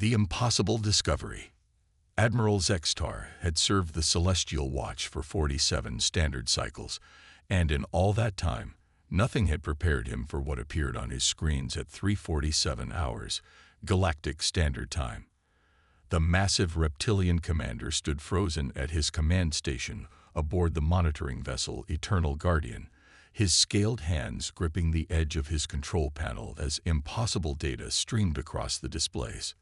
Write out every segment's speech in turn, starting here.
The impossible discovery. Admiral Zextar had served the Celestial Watch for 47 standard cycles, and in all that time, nothing had prepared him for what appeared on his screens at 3:47 hours, Galactic Standard Time. The massive reptilian commander stood frozen at his command station aboard the monitoring vessel Eternal Guardian, his scaled hands gripping the edge of his control panel as impossible data streamed across the displays.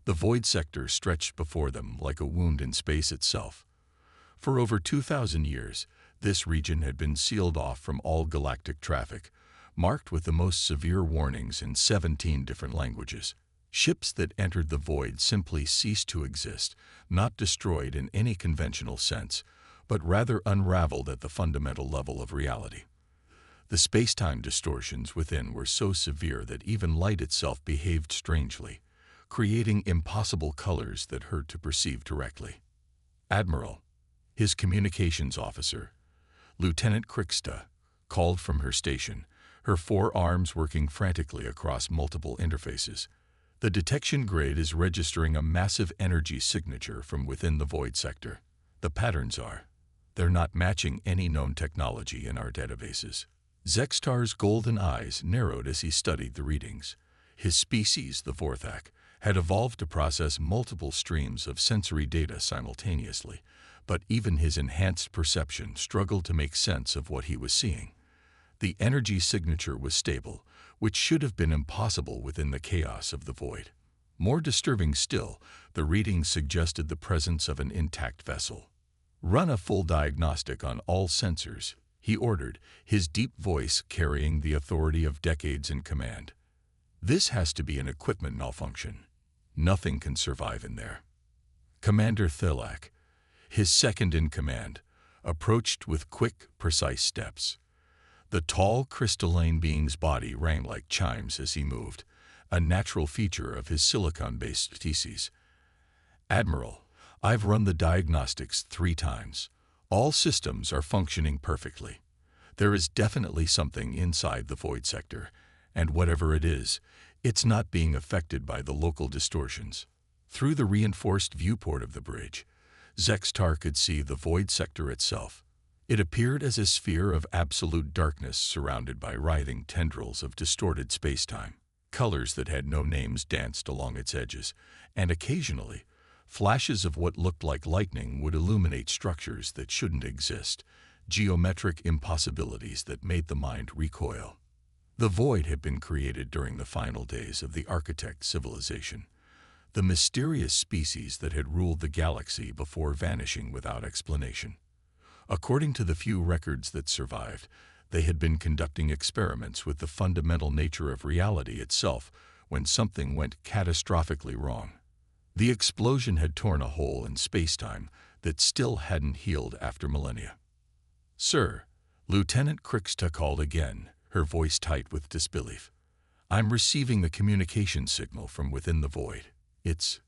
The void sector stretched before them like a wound in space itself. For over 2,000 years, this region had been sealed off from all galactic traffic, marked with the most severe warnings in 17 different languages. Ships that entered the void simply ceased to exist, not destroyed in any conventional sense, but rather unraveled at the fundamental level of reality. The space-time distortions within were so severe that even light itself behaved strangely, creating impossible colors that hurt to perceive directly. Admiral, his communications officer, Lieutenant Kriksta, called from her station, her 4 arms working frantically across multiple interfaces. The detection grid is registering a massive energy signature from within the void sector. The patterns they're not matching any known technology in our databases. Zextar's golden eyes narrowed as he studied the readings. His species, the Vorthak, had evolved to process multiple streams of sensory data simultaneously, but even his enhanced perception struggled to make sense of what he was seeing. The energy signature was stable, which should have been impossible within the chaos of the void. More disturbing still, the readings suggested the presence of an intact vessel. "Run a full diagnostic on all sensors," he ordered, his deep voice carrying the authority of decades in command. "This has to be an equipment malfunction. Nothing can survive in there." Commander Thilak, his second in command, approached with quick, precise steps. The tall, crystalline being's body rang like chimes as he moved, a natural feature of his silicon-based species. "Admiral, I've run the diagnostics 3 times. All systems are functioning perfectly. There is definitely something inside the void sector, and whatever it is, it's not being affected by the local distortions." Through the reinforced viewport of the bridge, Zextar could see the void sector itself. It appeared as a sphere of absolute darkness surrounded by writhing tendrils of distorted spacetime. Colors that had no names danced along its edges, and occasionally, flashes of what looked like lightning would illuminate structures that shouldn't exist, geometric impossibilities that made the mind recoil. The void had been created during the final days of the architect civilization, the mysterious species that had ruled the galaxy before vanishing without explanation. According to the few records that survived, they had been conducting experiments with the fundamental nature of reality itself when something went catastrophically wrong. The explosion had torn a hole in spacetime that still hadn't healed after millennia. "Sir," Lieutenant Kriksta called again, her voice tight with disbelief. "I'm receiving the communication signal from within the void. It's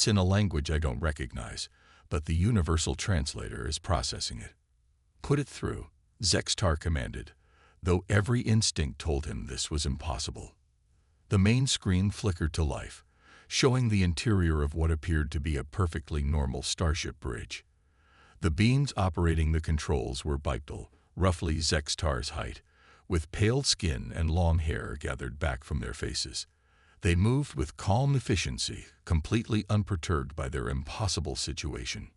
in a language I don't recognize, but the universal translator is processing it." "Put it through," Zextar commanded, though every instinct told him this was impossible. The main screen flickered to life, showing the interior of what appeared to be a perfectly normal starship bridge. The beings operating the controls were bipedal, roughly Zextar's height, with pale skin and long hair gathered back from their faces. They moved with calm efficiency, completely unperturbed by their impossible situation.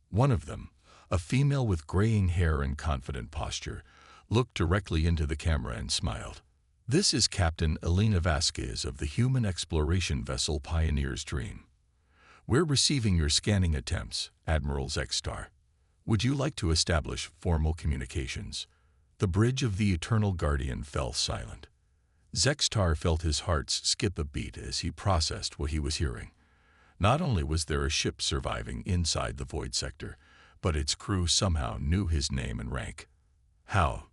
One of them, a female with graying hair and confident posture, looked directly into the camera and smiled. "This is Captain Elena Vasquez of the human exploration vessel Pioneer's Dream. We're receiving your scanning attempts, Admiral Zextar. Would you like to establish formal communications?" The bridge of the Eternal Guardian fell silent. Zextar felt his heart skip a beat as he processed what he was hearing. Not only was there a ship surviving inside the void sector, but its crew somehow knew his name and rank. "How?"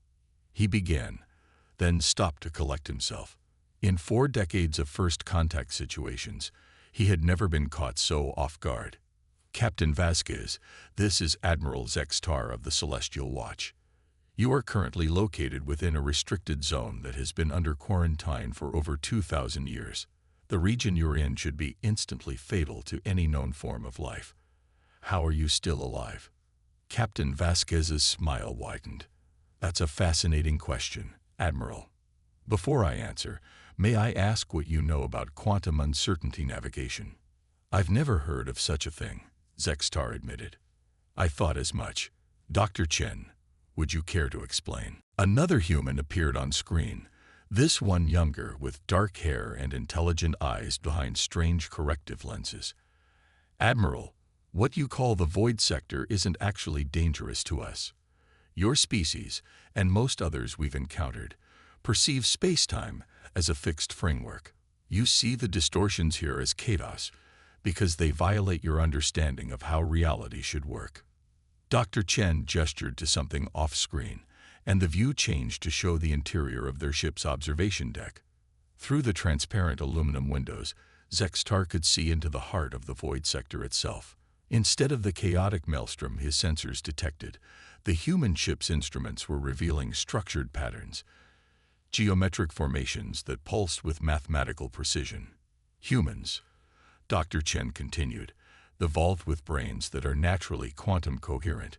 he began, then stopped to collect himself. In 4 decades of first contact situations, he had never been caught so off guard. "Captain Vasquez, this is Admiral Zextar of the Celestial Watch. You are currently located within a restricted zone that has been under quarantine for over 2,000 years. The region you're in should be instantly fatal to any known form of life. How are you still alive? Captain Vasquez's smile widened. That's a fascinating question, Admiral. Before I answer, may I ask what you know about quantum uncertainty navigation? I've never heard of such a thing, Zextar admitted. I thought as much. Dr. Chen, would you care to explain? Another human appeared on screen, this one younger with dark hair and intelligent eyes behind strange corrective lenses. Admiral, what you call the void sector isn't actually dangerous to us. Your species, and most others we've encountered, perceive space-time as a fixed framework. You see the distortions here as chaos because they violate your understanding of how reality should work. Dr. Chen gestured to something off-screen, and the view changed to show the interior of their ship's observation deck. Through the transparent aluminum windows, Zextar could see into the heart of the void sector itself. Instead of the chaotic maelstrom his sensors detected, the human ship's instruments were revealing structured patterns, geometric formations that pulsed with mathematical precision. Humans, Dr. Chen continued, evolved with brains that are naturally quantum coherent.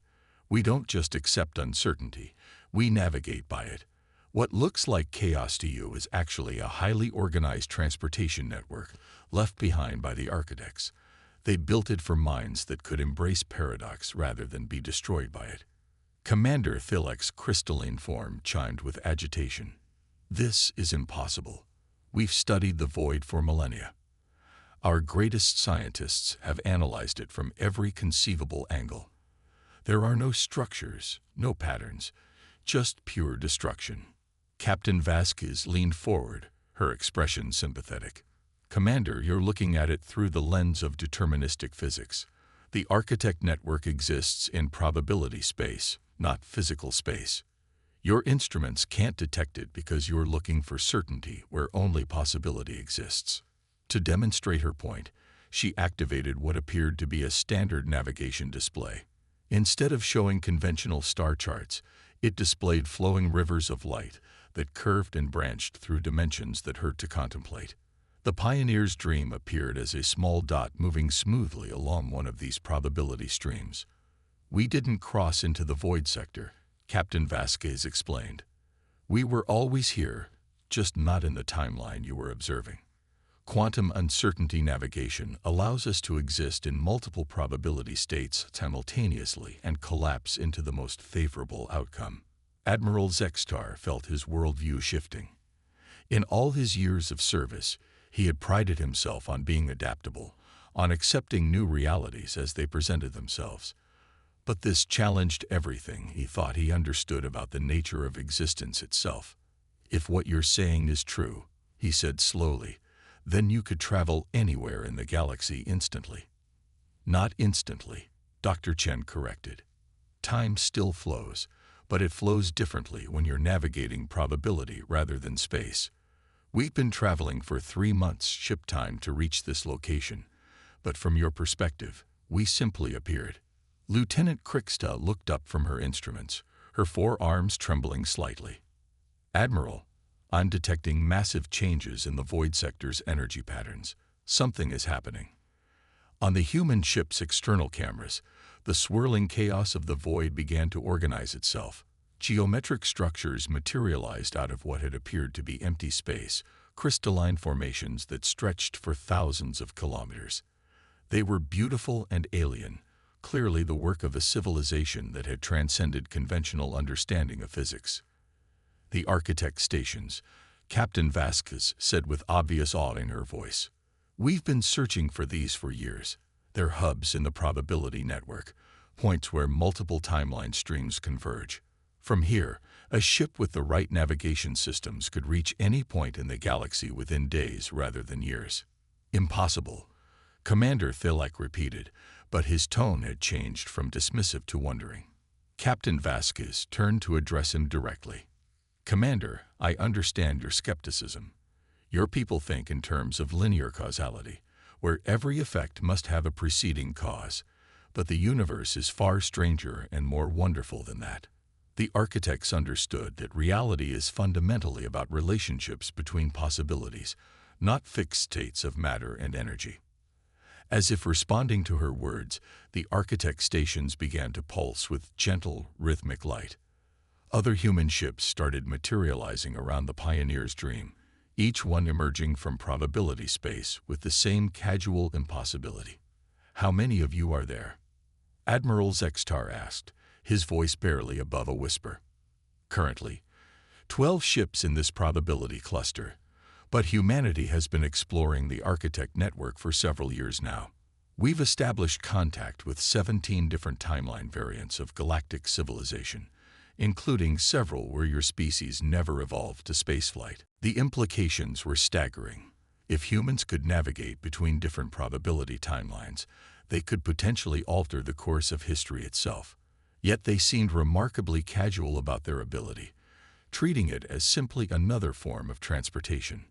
We don't just accept uncertainty, we navigate by it. What looks like chaos to you is actually a highly organized transportation network left behind by the architects. They built it for minds that could embrace paradox rather than be destroyed by it. Commander Thilek's crystalline form chimed with agitation. This is impossible. We've studied the void for millennia. Our greatest scientists have analyzed it from every conceivable angle. There are no structures, no patterns, just pure destruction. Captain Vasquez leaned forward, her expression sympathetic. Commander, you're looking at it through the lens of deterministic physics. The architect network exists in probability space, not physical space. Your instruments can't detect it because you're looking for certainty where only possibility exists. To demonstrate her point, she activated what appeared to be a standard navigation display. Instead of showing conventional star charts, it displayed flowing rivers of light that curved and branched through dimensions that hurt to contemplate. The Pioneer's dream appeared as a small dot moving smoothly along one of these probability streams. We didn't cross into the void sector, Captain Vasquez explained. We were always here, just not in the timeline you were observing. Quantum uncertainty navigation allows us to exist in multiple probability states simultaneously and collapse into the most favorable outcome. Admiral Zextar felt his worldview shifting. In all his years of service, he had prided himself on being adaptable, on accepting new realities as they presented themselves. But this challenged everything he thought he understood about the nature of existence itself. If what you're saying is true, he said slowly, then you could travel anywhere in the galaxy instantly. Not instantly, Dr. Chen corrected. Time still flows, but it flows differently when you're navigating probability rather than space. We've been traveling for 3 months ship time to reach this location, but from your perspective, we simply appeared. Lieutenant Kriksta looked up from her instruments, her forearms trembling slightly. Admiral, I'm detecting massive changes in the void sector's energy patterns. Something is happening. On the human ship's external cameras, the swirling chaos of the void began to organize itself. Geometric structures materialized out of what had appeared to be empty space, crystalline formations that stretched for thousands of kilometers. They were beautiful and alien, clearly the work of a civilization that had transcended conventional understanding of physics. The architect stations, Captain Vasquez said with obvious awe in her voice. We've been searching for these for years. They're hubs in the probability network, points where multiple timeline streams converge. From here, a ship with the right navigation systems could reach any point in the galaxy within days rather than years. Impossible, Commander Thilek repeated, but his tone had changed from dismissive to wondering. Captain Vasquez turned to address him directly. Commander, I understand your skepticism. Your people think in terms of linear causality, where every effect must have a preceding cause, but the universe is far stranger and more wonderful than that. The architects understood that reality is fundamentally about relationships between possibilities, not fixed states of matter and energy. As if responding to her words, the architect stations began to pulse with gentle, rhythmic light. Other human ships started materializing around the Pioneer's dream, each one emerging from probability space with the same casual impossibility. "How many of you are there?" Admiral Zextar asked, his voice barely above a whisper. "Currently, 12 ships in this probability cluster, but humanity has been exploring the Architect network for several years now. We've established contact with 17 different timeline variants of galactic civilization, including several where your species never evolved to spaceflight." The implications were staggering. If humans could navigate between different probability timelines, they could potentially alter the course of history itself. Yet they seemed remarkably casual about their ability, treating it as simply another form of transportation.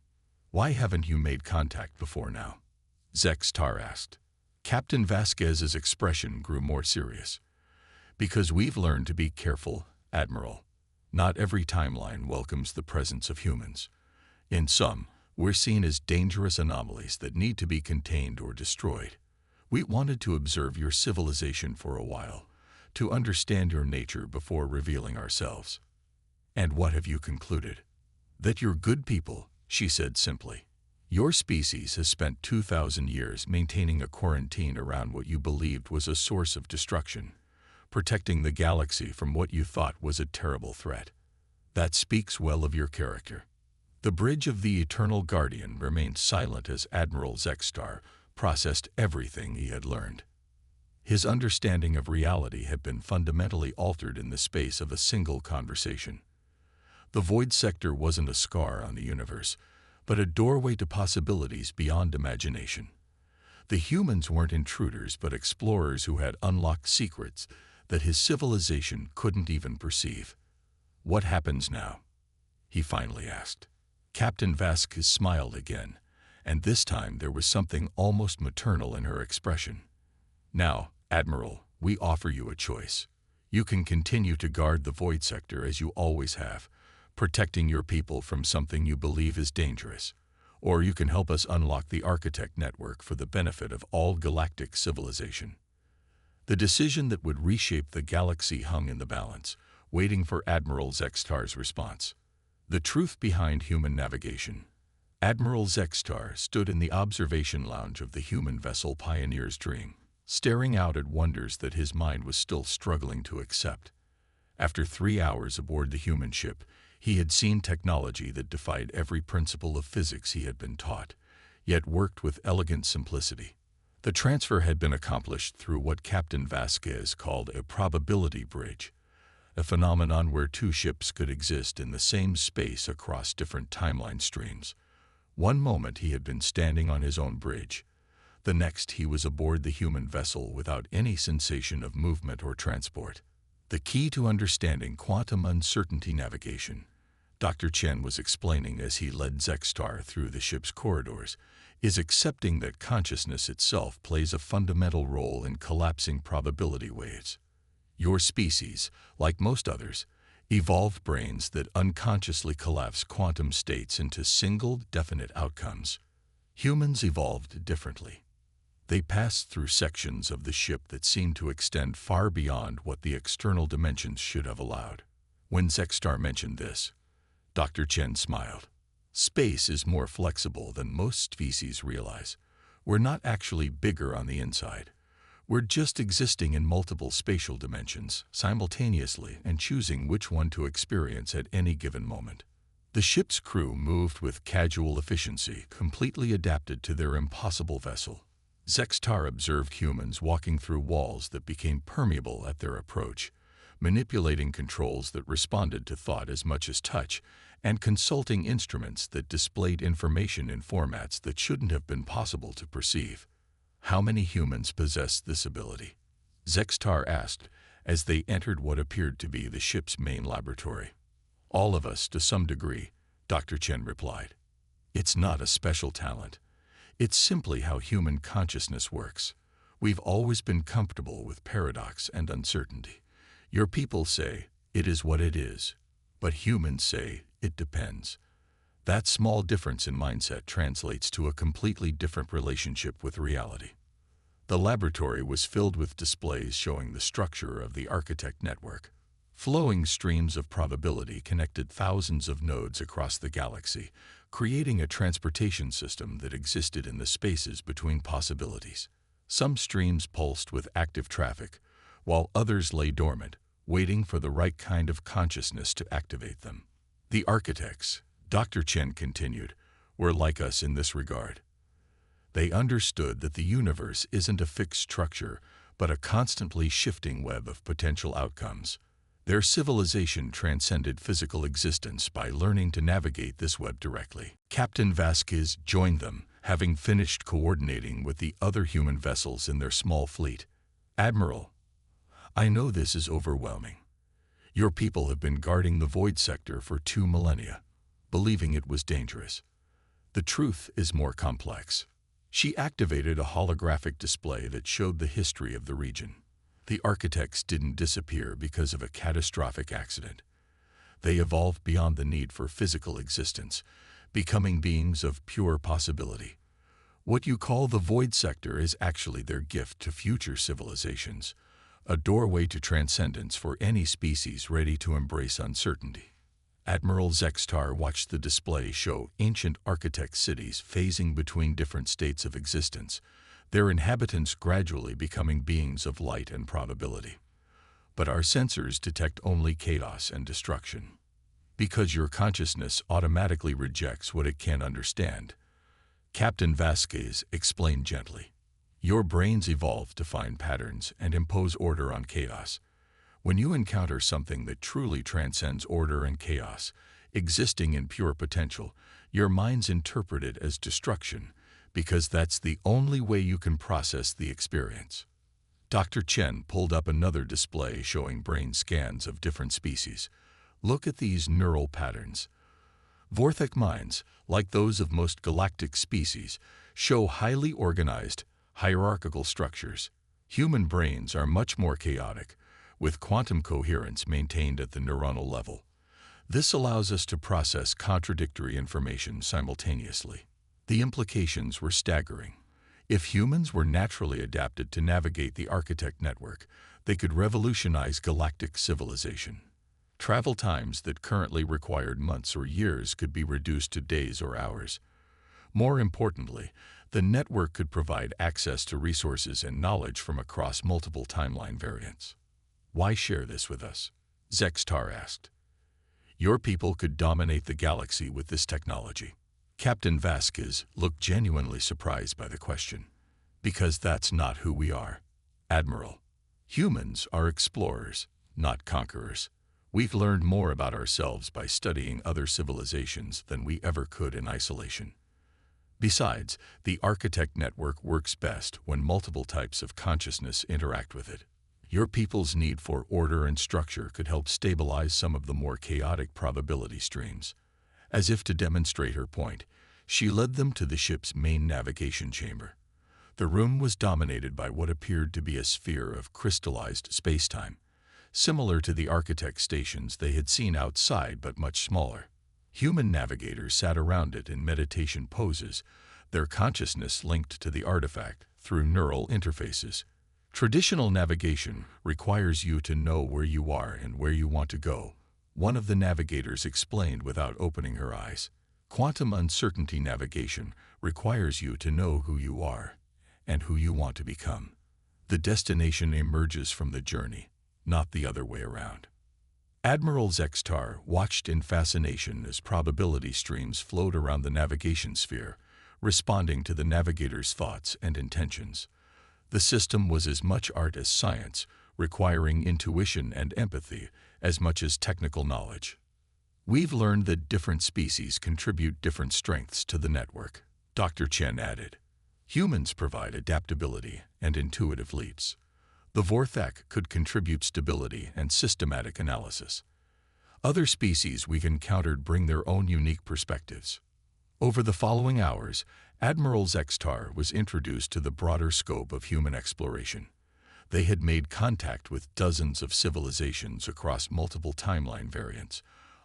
"Why haven't you made contact before now?" Zextar asked. Captain Vasquez's expression grew more serious. "Because we've learned to be careful, Admiral. Not every timeline welcomes the presence of humans. In some, we're seen as dangerous anomalies that need to be contained or destroyed. We wanted to observe your civilization for a while, to understand your nature before revealing ourselves." "And what have you concluded?" "That you're good people," she said simply. "Your species has spent 2,000 years maintaining a quarantine around what you believed was a source of destruction, protecting the galaxy from what you thought was a terrible threat. That speaks well of your character." The bridge of the Eternal Guardian remained silent as Admiral Zextar processed everything he had learned. His understanding of reality had been fundamentally altered in the space of a single conversation. The void sector wasn't a scar on the universe, but a doorway to possibilities beyond imagination. The humans weren't intruders, but explorers who had unlocked secrets that his civilization couldn't even perceive. "What happens now?" he finally asked. Captain Vasquez smiled again, and this time there was something almost maternal in her expression. "Now, Admiral, we offer you a choice. You can continue to guard the void sector as you always have, protecting your people from something you believe is dangerous, or you can help us unlock the Architect network for the benefit of all galactic civilization." The decision that would reshape the galaxy hung in the balance, waiting for Admiral Zextar's response. The truth behind human navigation. Admiral Zextar stood in the observation lounge of the human vessel Pioneer's Dream, staring out at wonders that his mind was still struggling to accept. After 3 hours aboard the human ship, he had seen technology that defied every principle of physics he had been taught, yet worked with elegant simplicity. The transfer had been accomplished through what Captain Vasquez called a probability bridge, a phenomenon where two ships could exist in the same space across different timeline streams. One moment he had been standing on his own bridge. The next he was aboard the human vessel without any sensation of movement or transport. The key to understanding quantum uncertainty navigation, Dr. Chen was explaining as he led Zextar through the ship's corridors, is accepting that consciousness itself plays a fundamental role in collapsing probability waves. Your species, like most others, evolved brains that unconsciously collapse quantum states into single, definite outcomes. Humans evolved differently. They passed through sections of the ship that seemed to extend far beyond what the external dimensions should have allowed. When Zextar mentioned this, Dr. Chen smiled. "Space is more flexible than most species realize. We're not actually bigger on the inside. We're just existing in multiple spatial dimensions simultaneously and choosing which one to experience at any given moment." The ship's crew moved with casual efficiency, completely adapted to their impossible vessel. Zextar observed humans walking through walls that became permeable at their approach, manipulating controls that responded to thought as much as touch, and consulting instruments that displayed information in formats that shouldn't have been possible to perceive. "How many humans possessed this ability?" Zextar asked as they entered what appeared to be the ship's main laboratory. "All of us, to some degree," Dr. Chen replied. "It's not a special talent. It's simply how human consciousness works. We've always been comfortable with paradox and uncertainty. Your people say, it is what it is, but humans say, it depends. That small difference in mindset translates to a completely different relationship with reality. The laboratory was filled with displays showing the structure of the architect network. Flowing streams of probability connected thousands of nodes across the galaxy, creating a transportation system that existed in the spaces between possibilities. Some streams pulsed with active traffic, while others lay dormant, waiting for the right kind of consciousness to activate them. The architects, Dr. Chen continued, were like us in this regard. They understood that the universe isn't a fixed structure, but a constantly shifting web of potential outcomes. Their civilization transcended physical existence by learning to navigate this web directly. Captain Vasquez joined them, having finished coordinating with the other human vessels in their small fleet. "Admiral, I know this is overwhelming. Your people have been guarding the void sector for 2 millennia, believing it was dangerous. The truth is more complex." She activated a holographic display that showed the history of the region. The architects didn't disappear because of a catastrophic accident. They evolved beyond the need for physical existence, becoming beings of pure possibility. What you call the void sector is actually their gift to future civilizations, a doorway to transcendence for any species ready to embrace uncertainty. Admiral Zextar watched the display show ancient architect cities phasing between different states of existence, their inhabitants gradually becoming beings of light and probability. But our sensors detect only chaos and destruction. Because your consciousness automatically rejects what it can't understand, Captain Vasquez explained gently. Your brains evolved to find patterns and impose order on chaos. When you encounter something that truly transcends order and chaos, existing in pure potential, your minds interpret it as destruction, because that's the only way you can process the experience. Dr. Chen pulled up another display showing brain scans of different species. Look at these neural patterns. Vorthic minds, like those of most galactic species, show highly organized, hierarchical structures. Human brains are much more chaotic, with quantum coherence maintained at the neuronal level. This allows us to process contradictory information simultaneously. The implications were staggering. If humans were naturally adapted to navigate the architect network, they could revolutionize galactic civilization. Travel times that currently required months or years could be reduced to days or hours. More importantly, the network could provide access to resources and knowledge from across multiple timeline variants. "Why share this with us?" Zextar asked. "Your people could dominate the galaxy with this technology." Captain Vasquez looked genuinely surprised by the question. "Because that's not who we are, Admiral. Humans are explorers, not conquerors. We've learned more about ourselves by studying other civilizations than we ever could in isolation. Besides, the architect network works best when multiple types of consciousness interact with it. Your people's need for order and structure could help stabilize some of the more chaotic probability streams." As if to demonstrate her point, she led them to the ship's main navigation chamber. The room was dominated by what appeared to be a sphere of crystallized spacetime, similar to the architect stations they had seen outside but much smaller. Human navigators sat around it in meditation poses, their consciousness linked to the artifact through neural interfaces. Traditional navigation requires you to know where you are and where you want to go, one of the navigators explained without opening her eyes. Quantum uncertainty navigation requires you to know who you are and who you want to become. The destination emerges from the journey, not the other way around. Admiral Zextar watched in fascination as probability streams flowed around the navigation sphere, responding to the navigator's thoughts and intentions. The system was as much art as science, requiring intuition and empathy as much as technical knowledge. "We've learned that different species contribute different strengths to the network," Dr. Chen added. "Humans provide adaptability and intuitive leaps. The Vorthak could contribute stability and systematic analysis. Other species we've encountered bring their own unique perspectives." Over the following hours, Admiral Zextar was introduced to the broader scope of human exploration. They had made contact with dozens of civilizations across multiple timeline variants,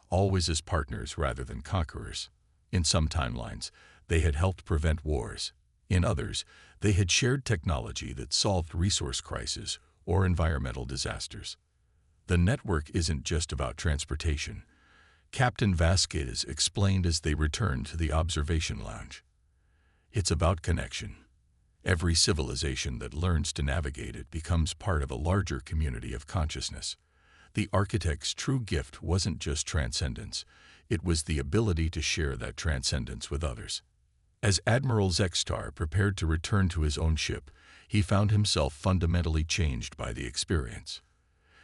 always as partners rather than conquerors. In some timelines, they had helped prevent wars. In others, they had shared technology that solved resource crises or environmental disasters. The network isn't just about transportation, Captain Vasquez explained as they returned to the observation lounge. It's about connection. Every civilization that learns to navigate it becomes part of a larger community of consciousness. The architect's true gift wasn't just transcendence, it was the ability to share that transcendence with others. As Admiral Zextar prepared to return to his own ship, he found himself fundamentally changed by the experience.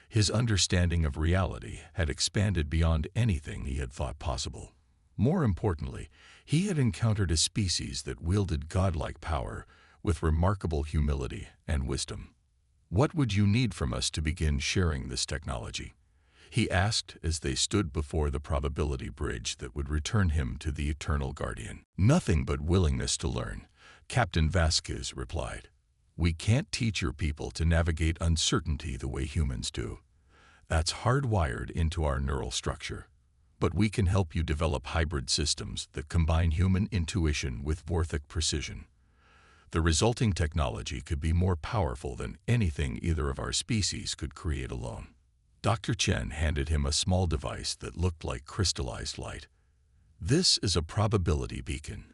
His understanding of reality had expanded beyond anything he had thought possible. More importantly, he had encountered a species that wielded godlike power with remarkable humility and wisdom. "What would you need from us to begin sharing this technology?" he asked as they stood before the probability bridge that would return him to the Eternal Guardian. "Nothing but willingness to learn," Captain Vasquez replied. "We can't teach your people to navigate uncertainty the way humans do. That's hardwired into our neural structure. But we can help you develop hybrid systems that combine human intuition with Vorthic precision. The resulting technology could be more powerful than anything either of our species could create alone." Dr. Chen handed him a small device that looked like crystallized light. "This is a probability beacon.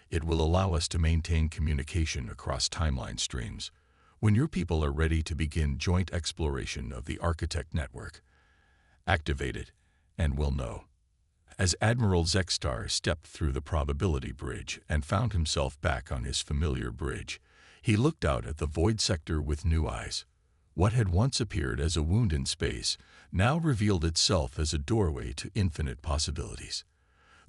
It will allow us to maintain communication across timeline streams. When your people are ready to begin joint exploration of the Architect Network, activate it, and we'll know." As Admiral Zextar stepped through the probability bridge and found himself back on his familiar bridge, he looked out at the void sector with new eyes. What had once appeared as a wound in space now revealed itself as a doorway to infinite possibilities.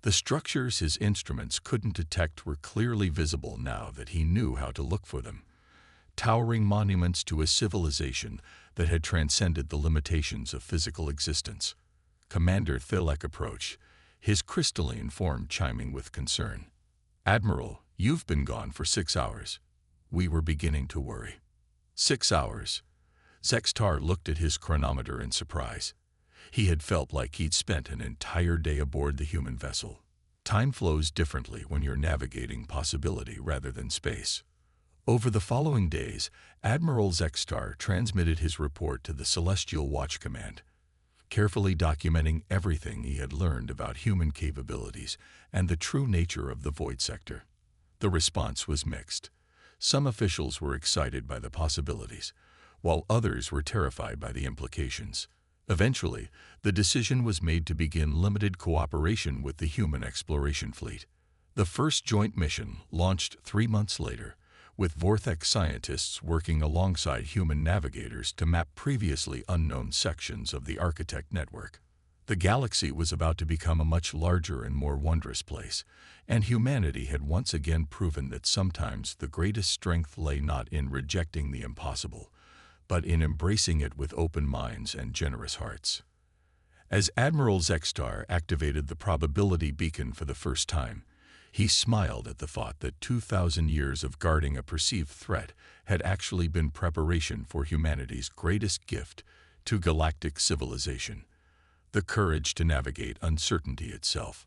The structures his instruments couldn't detect were clearly visible now that he knew how to look for them. Towering monuments to a civilization that had transcended the limitations of physical existence. Commander Thilek approached, his crystalline form chiming with concern. "Admiral, you've been gone for 6 hours. We were beginning to worry." 6 hours. Zextar looked at his chronometer in surprise. He had felt like he'd spent an entire day aboard the human vessel. Time flows differently when you're navigating possibility rather than space. Over the following days, Admiral Zextar transmitted his report to the Celestial Watch Command, carefully documenting everything he had learned about human capabilities and the true nature of the void sector. The response was mixed. Some officials were excited by the possibilities, while others were terrified by the implications. Eventually, the decision was made to begin limited cooperation with the human exploration fleet. The first joint mission launched 3 months later, with Vortex scientists working alongside human navigators to map previously unknown sections of the Architect Network. The galaxy was about to become a much larger and more wondrous place, and humanity had once again proven that sometimes the greatest strength lay not in rejecting the impossible, but in embracing it with open minds and generous hearts. As Admiral Zextar activated the probability beacon for the first time, he smiled at the thought that 2,000 years of guarding a perceived threat had actually been preparation for humanity's greatest gift to galactic civilization, the courage to navigate uncertainty itself.